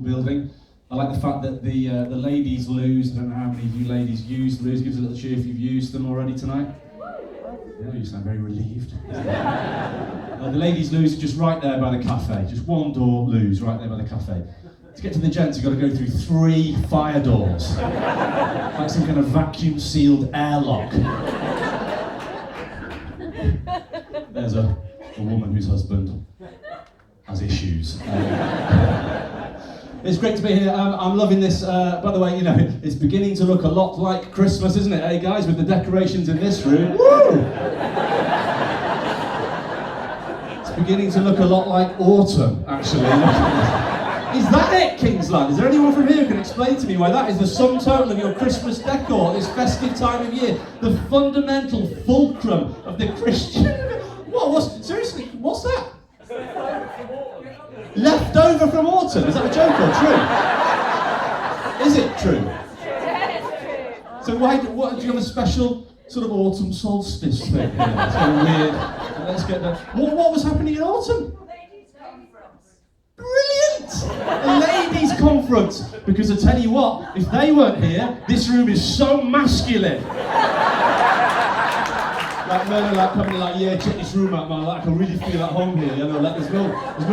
building. I like the fact that the ladies' loos, I don't know how many of you ladies use loos, give us a little cheer if you've used them already tonight. Yeah, you sound very relieved. The ladies' loos are just right there by the cafe, just one door loos right there by the cafe. To get to the gents, you've got to go through 3 fire doors, like some kind of vacuum-sealed airlock. There's a woman whose husband has issues. It's great to be here. I'm loving this. By the way, you know, it's beginning to look a lot like Christmas, isn't it? Hey guys, with the decorations in this room. Woo! It's beginning to look a lot like autumn, actually. Is that it, Kingsland? Is there anyone from here who can explain to me why that is the sum total of your Christmas decor this festive time of year? The fundamental fulcrum of the Christian... Seriously, what's that? Left over from autumn? Is that a joke or true? Is it true? So what, do you have a special sort of autumn solstice thing here? That's kind of weird. Let's get that. What was happening in autumn? Brilliant! A ladies' conference. Because I tell you what, if they weren't here, this room is so masculine. Like men are like coming like, yeah, check this room out, man. Like, I can really feel at home here. You know, like there's no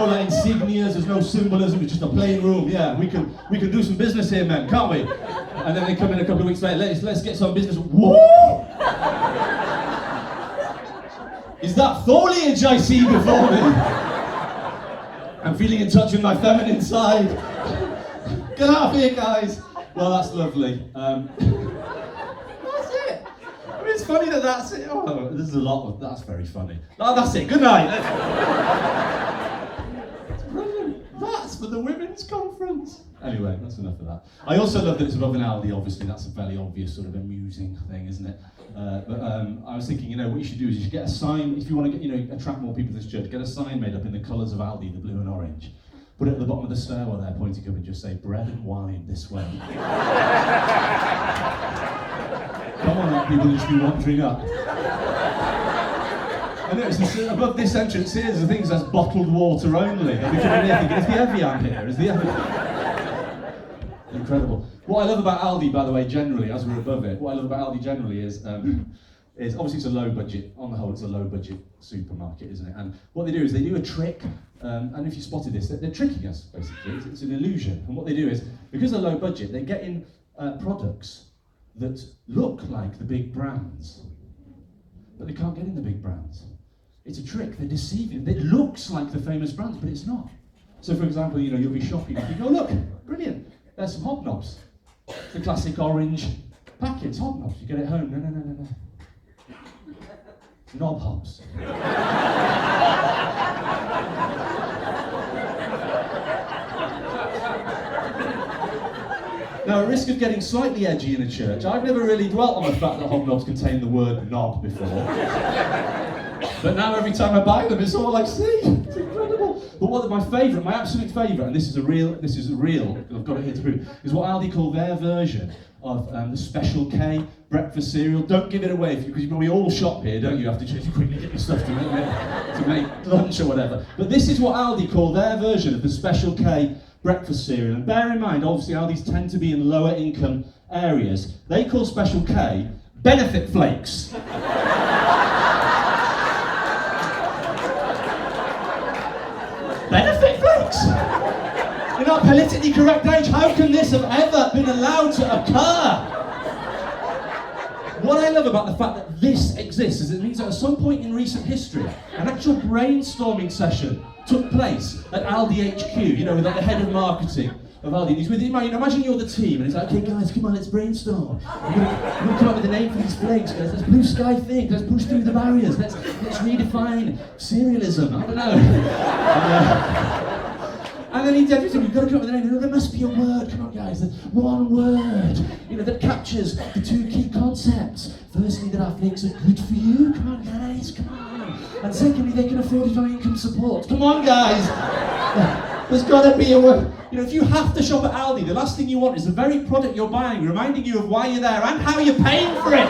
like insignias, there's no symbolism. It's just a plain room. Yeah, we can do some business here, man, can't we? And then they come in a couple of weeks later. Let's get some business. Whoa! Is that foliage I see before me? I'm feeling in touch with my feminine side. Get out of here, guys. Well, that's lovely. It's funny that's it. Oh, there's a lot of that's very funny. Oh, that's it. Good night. That's brilliant. That's for the women's conference. Anyway, that's enough of that. I also love that it's above an Aldi. Obviously, that's a fairly obvious sort of amusing thing, isn't it? But I was thinking, you know, what you should do is you should get a sign if you want to get, you know, attract more people to this church. Get a sign made up in the colours of Aldi, the blue and orange. Put it at the bottom of the stairwell there, pointing up, and just say, "Bread and wine this way." Come on, people just be wandering up. I noticed above this entrance here, there's a thing that says bottled water only. They'll be coming here thinking, is the Evian here? Is the Evian? Incredible. What I love about Aldi, by the way, generally, as we're above it, what I love about Aldi generally is obviously it's a low budget, on the whole it's a low budget supermarket, isn't it? And what they do is they do a trick, and if you spotted this, they're tricking us, basically. It's an illusion. And what they do is, because they're low budget, they get in products that look like the big brands, but they can't get in the big brands. It's a trick, they're deceiving. It looks like the famous brands, but it's not. So for example, you know, you'll be shopping and you go, look, brilliant, there's some hobnobs. The classic orange packets, hobnobs. You get it home, no. Knob hobs. Now, at risk of getting slightly edgy in a church, I've never really dwelt on the fact that hobnobs contain the word knob before. But now every time I buy them, it's all like, see, it's incredible. But my absolute favourite, and this is a real, I've got it here to prove, is what Aldi call their version of the Special K breakfast cereal. Don't give it away, because you probably all shop here, don't you? You have to quickly get your stuff to make lunch or whatever. But this is what Aldi call their version of the Special K breakfast cereal. And bear in mind, obviously Aldi's tend to be in lower income areas. They call Special K benefit flakes. Benefit flakes? In our politically correct age, how can this have ever been allowed to occur? What I love about the fact that this exists is it means that at some point in recent history, an actual brainstorming session took place at Aldi HQ, you know, with like the head of marketing of Aldi. He's with you, imagine you're the team, and he's like, okay guys, come on, let's brainstorm. We're gonna come up with a name for these flakes, guys. Let's blue sky think, let's push through the barriers, let's redefine serialism, I don't know. And then he did everything, you've got to come up with a name. There must be a word, come on guys, one word, you know, that captures the 2 key concepts. Firstly, that our flakes are good for you, come on guys, come on. And secondly, they can afford it on income support. Come on guys. There's got to be a word. You know, if you have to shop at Aldi, the last thing you want is the very product you're buying reminding you of why you're there and how you're paying for it.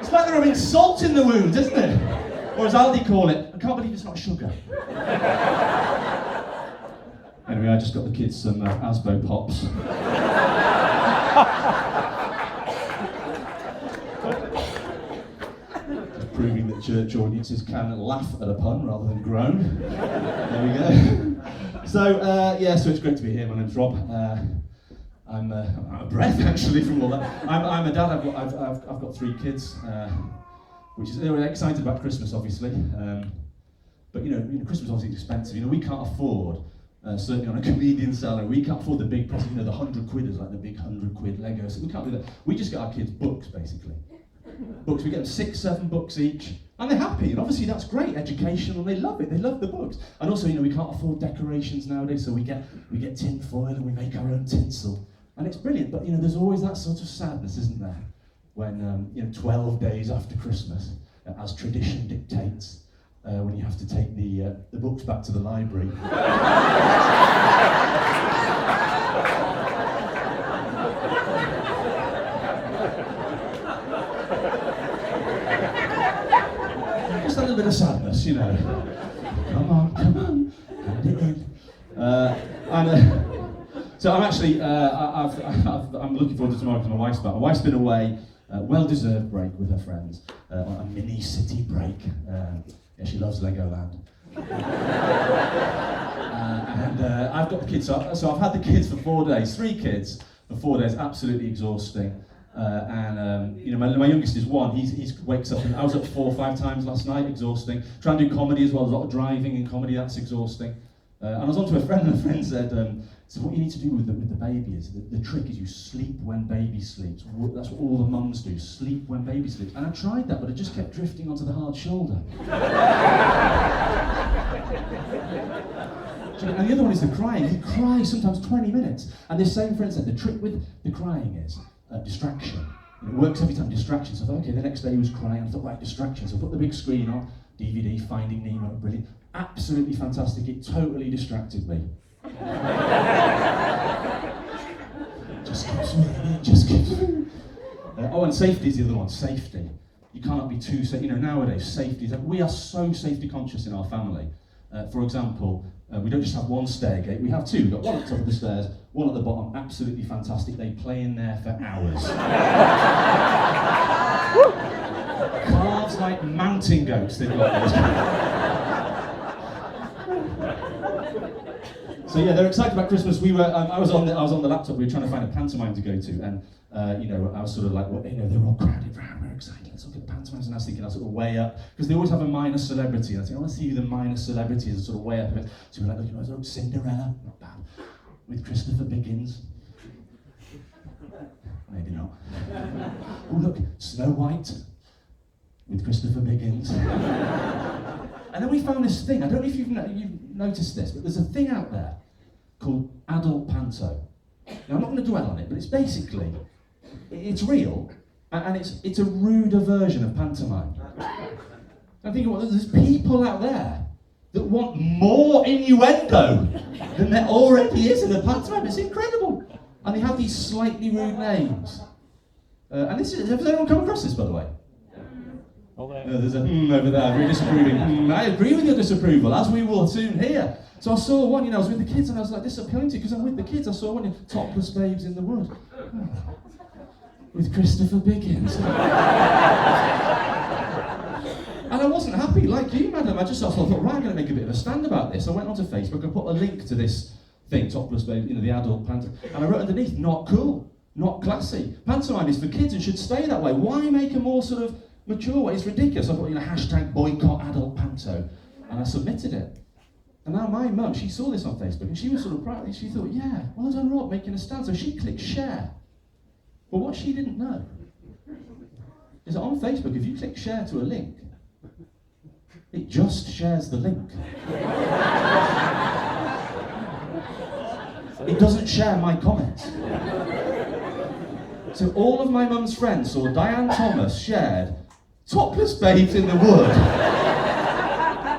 It's like they're having salt in the wound, isn't it? Or as Aldi call it, I can't believe it's not sugar. Anyway, I just got the kids some Asbo pops. Just proving that church audiences can laugh at a pun rather than groan. There we go. So it's great to be here. My name's Rob. I'm out of breath actually from all that. I'm a dad. I've got 3 kids, which is they're excited about Christmas, obviously. But Christmas obviously is expensive. We can't afford. Certainly on a comedian salary, we can't afford the big present, the 100 quid is like the big 100 quid Lego, so we can't do that. We just get our kids books, basically. Books, we get them 6, 7 books each, and they're happy, and obviously that's great, educational, they love it, they love the books. And also, we can't afford decorations nowadays, so we get tin foil and we make our own tinsel. And it's brilliant, but there's always that sort of sadness, isn't there? When, 12 days after Christmas, as tradition dictates, when you have to take the books back to the library. Just a little bit of sadness, Come on, hand it in. So I'm actually, I'm looking forward to tomorrow because my wife's back. My wife's been away, well-deserved break with her friends, on a mini city break. Yeah, she loves Legoland. And I've got the kids, so I've had the kids for 4 days, 3 kids for 4 days, absolutely exhausting. My youngest is 1, he wakes up, and I was up 4 or 5 times last night, exhausting. Trying to do comedy as well, there's a lot of driving in comedy, that's exhausting. And I was on to a friend, and a friend said, so what you need to do with the baby is, the trick is you sleep when baby sleeps. That's what all the mums do, sleep when baby sleeps. And I tried that, but I just kept drifting onto the hard shoulder. And the other one is the crying. He cries sometimes 20 minutes. And this same friend said the trick with the crying is distraction. It works every time, distraction. So I thought, okay, the next day he was crying. I thought, right, distraction. So I put the big screen on, DVD, Finding Nemo, brilliant. Absolutely fantastic. It totally distracted me. Just keeps moving. And safety is the other one, safety. You cannot be too safe. Nowadays, safety we are so safety conscious in our family. For example, we don't just have one stair gate, we have 2. We've got one at the top of the stairs, one at the bottom, absolutely fantastic. They play in there for hours. Calves like mountain goats, they've got those. So yeah, they're excited about Christmas. We were, I was on the laptop. We were trying to find a pantomime to go to, and I was sort of like, well, they were all crowded round. We're excited. Let's look at pantomimes. And I was thinking, I was sort of way up because they always have a minor celebrity. And I think, let's see who the minor celebrity is, sort of way up. So we're like, look, Cinderella, not bad, with Christopher Biggins. Maybe not. Oh look, Snow White with Christopher Biggins. And then we found this thing. I don't know if you've noticed this, but there's a thing out there called adult panto. Now I'm not going to dwell on it, but it's basically, it's real, and it's a ruder version of pantomime. I'm thinking, well, there's people out there that want more innuendo than there already is in the pantomime. It's incredible. And they have these slightly rude names. And this is, has anyone come across this, by the way? There's a over there, very disapproving. I agree with your disapproval, as we will soon hear. So I saw one, I was with the kids, and I was like disappointed because I'm with the kids. I saw one, Topless Babes in the Wood, with Christopher Biggins. And I wasn't happy, like you, madam. I thought, right, I'm going to make a bit of a stand about this. I went onto Facebook and put a link to this thing, Topless Babes, the adult pantomime, and I wrote underneath, not cool, not classy. Pantomime is for kids and should stay that way. Why make a more sort of mature way? It's ridiculous. I put, hashtag boycott adult panto, and I submitted it. And now my mum, she saw this on Facebook, and she was sort of proud. She thought, yeah, well done, Rob, making a stand. So she clicked share. But what she didn't know is that on Facebook, if you click share to a link, it just shares the link. It doesn't share my comments. So all of my mum's friends saw Diane Thomas shared Topless Babes in the Wood.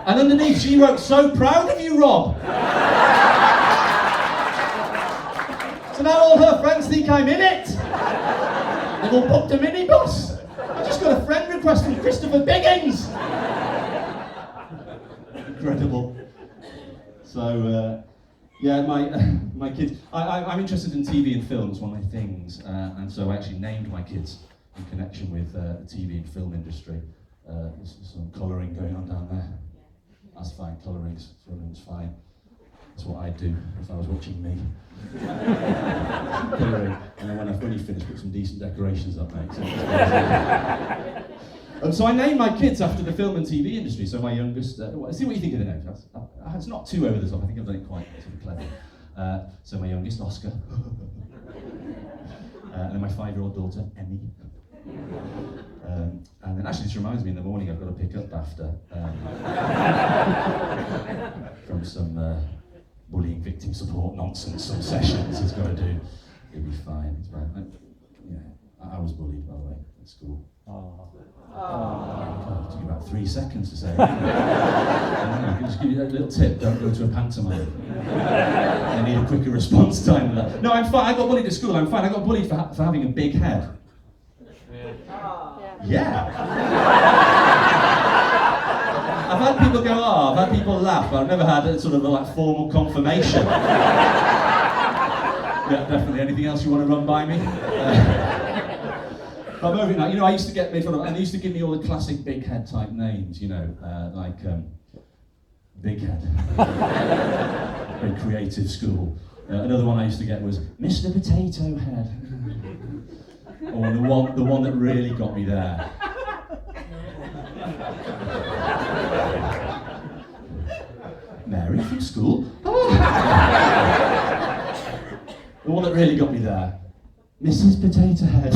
And underneath she wrote, so proud of you, Rob. So now all her friends think I'm in it. They've all booked a minibus. I just got a friend request from Christopher Biggins. Incredible. So, Yeah, my kids. I'm interested in TV and film. It's one of my things, and so I actually named my kids in connection with the TV and film industry. There's some colouring going on down there. That's fine. Colouring's fine. That's what I'd do if I was watching me. Colouring, and then when you finish, put some decent decorations up, mate. So I named my kids after the film and TV industry. So my youngest, see what you think of the name. It's not too over the top. I think I've done it quite sort of clever. So my youngest, Oscar, and then my 5-year-old daughter, Emmy. And then actually, this reminds me, in the morning I've got to pick up after from some bullying victim support nonsense, some sessions he's got to do. He'll be fine. It's fine. I was bullied, by the way, at school. God, it took about 3 seconds to say it. I can just give you a little tip, don't go to a pantomime. I need a quicker response time than that. No, I'm fine, I got bullied at school, I'm fine. I got bullied for having a big head. Yeah. I've had people go, I've had people laugh, but I've never had a sort of a formal confirmation. Yeah, definitely. Anything else you want to run by me? I'm over it now. I used to get made fun of, and they used to give me all the classic big head type names, like Big Head. Very creative school. Another one I used to get was Mr. Potato Head. Or the one that really got me there. Mary from school. The one that really got me there. Mrs. Potato Head.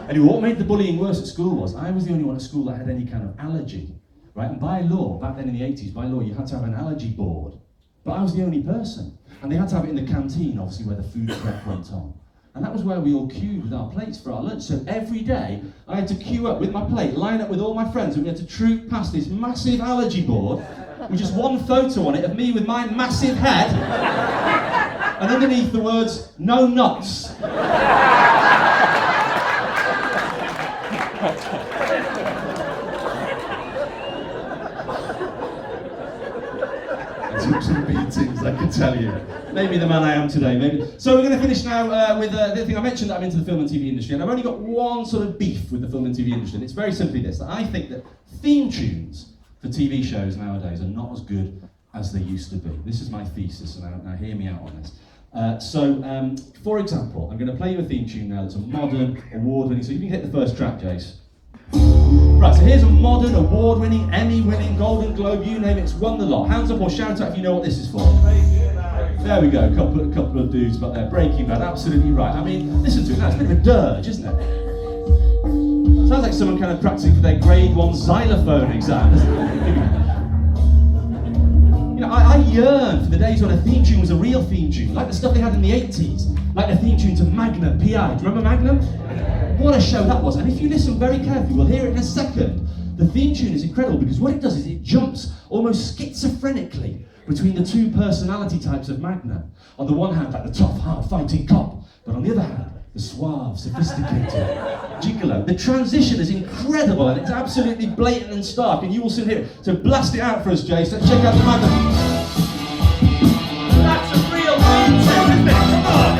Anyway, what made the bullying worse at school was I was the only one at school that had any kind of allergy, right? And by law, back then in the 80s, by law, you had to have an allergy board. But I was the only person. And they had to have it in the canteen, obviously, where the food prep went on. And that was where we all queued with our plates for our lunch. So every day, I had to queue up with my plate, line up with all my friends, and we had to troop past this massive allergy board with just one photo on it of me with my massive head, and underneath the words, no nuts. I took some beatings, I can tell you. Maybe the man I am today, maybe. So we're going to finish now with the thing I mentioned, that I'm into the film and TV industry, and I've only got one sort of beef with the film and TV industry, and it's very simply this, that I think that theme tunes for TV shows nowadays are not as good as they used to be. This is my thesis, and now hear me out on this. For example, I'm going to play you a theme tune now that's a modern, award-winning, so you can hit the first track, Jace. Right, so here's a modern, award-winning, Emmy-winning, Golden Globe, you name it, it's won the lot. Hands up or shout out if you know what this is for. There we go, a couple of dudes back there, Breaking Bad, absolutely right. I mean, listen to it now, it's a bit of a dirge, isn't it? Sounds like someone kind of practicing for their grade 1 xylophone exam, doesn't it? I yearn for the days when a theme tune was a real theme tune, like the stuff they had in the 80s, like the theme tune to Magnum, P.I. Do you remember Magnum? What a show that was, and if you listen very carefully, we'll hear it in a second. The theme tune is incredible because what it does is it jumps almost schizophrenically between the two personality types of Magnum. On the one hand, like the tough, hard-fighting cop, but on the other hand, the suave, sophisticated gigolo. The transition is incredible and it's absolutely blatant and stark, and you will soon hear it. So blast it out for us, Jace. Let's check out the Magnum. That's a real theme tune, isn't it? Come on!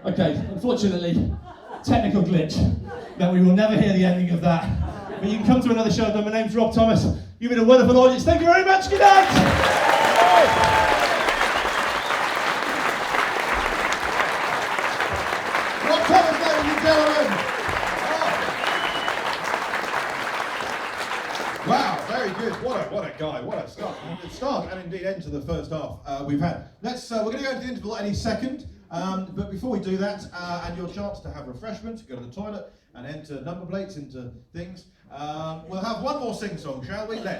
Okay, unfortunately, technical glitch. that we will never hear the ending of that. But you can come to another show. My name's Rob Thomas. You've been a wonderful audience. Thank you very much. Good night. Rob Thomas, ladies and gentlemen. Wow, very good. What a guy. What a start and indeed end to the first half we've had. We're going to go into the interval any second. But before we do that, and your chance to have refreshments, go to the toilet and enter number plates into things, we'll have one more sing-song, shall we?